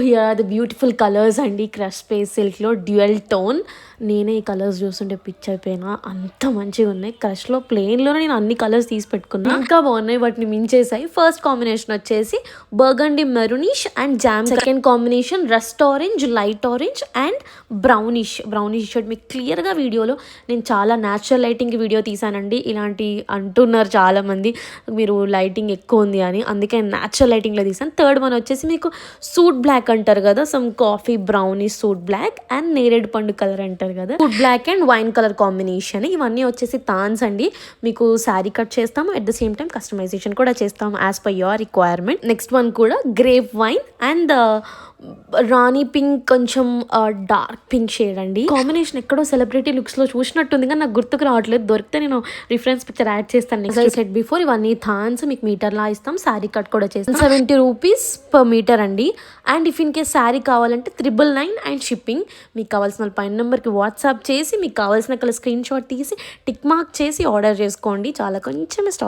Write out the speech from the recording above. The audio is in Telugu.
Here are the beautiful colours అండి. క్రష్ స్పేస్ సిల్క్లో డ్యూయల్ టోన్. నేనే ఈ కలర్స్ చూస్తుంటే పిచ్ అయిపోయినా, అంత మంచిగా ఉన్నాయి. క్రష్లో ప్లెయిన్లోనే నేను అన్ని కలర్స్ తీసి పెట్టుకున్నా, ఇంకా బాగున్నాయి. వాటిని మించేసాయి. ఫస్ట్ కాంబినేషన్ వచ్చేసి burgundy maroonish and jam. Second combination rust orange, light orange and brownish shirt. మీకు క్లియర్గా వీడియోలో నేను చాలా న్యాచురల్ లైటింగ్ వీడియో తీసానండి. ఇలాంటి అంటున్నారు చాలామంది మీరు లైటింగ్ ఎక్కువ ఉంది అని, అందుకే న్యాచురల్ లైటింగ్లో తీసాను. థర్డ్ వన్ వచ్చేసి మీకు సూట్ బ్లాక్ అంటారు కదా, some coffee brownish soot black and నేరేడు పండు కలర్ అంటారు కదా, soot black and wine colour combination. ఇవన్నీ వచ్చేసి థాన్స్ అండి. మీకు శారీ కట్ చేస్తాము, at the same time customisation కూడా చేస్తాము as per your requirement. Next one కూడా grape wine and rani pink, కొంచెం డార్క్ పింక్ షేడ్ అండి. కాంబినేషన్ ఎక్కడో సెలబ్రిటీ లుక్స్ లో చూసినట్టుంది కానీ నాకు గుర్తుకు రావట్లేదు. దొరికితే నేను రిఫరెన్స్ పిక్చర్ యాడ్ చేస్తాను. నెక్స్ట్ సెట్ బిఫోర్ ఇవన్నీ థాన్స్ మీకు మీటర్ లా ఇస్తాం. శారీ కట్ కూడా చేస్తాం. 70 రూపీస్ పర్ మీటర్ అండి. And if in case sari కావాలంటే 999 అండ్ షిప్పింగ్. మీకు కావాల్సిన పైన నెంబర్కి వాట్సాప్ చేసి మీకు కావాల్సిన కలర్ స్క్రీన్ షాట్ తీసి టిక్ మార్క్ చేసి ఆర్డర్ చేసుకోండి. చాలా కొంచెం స్టాక్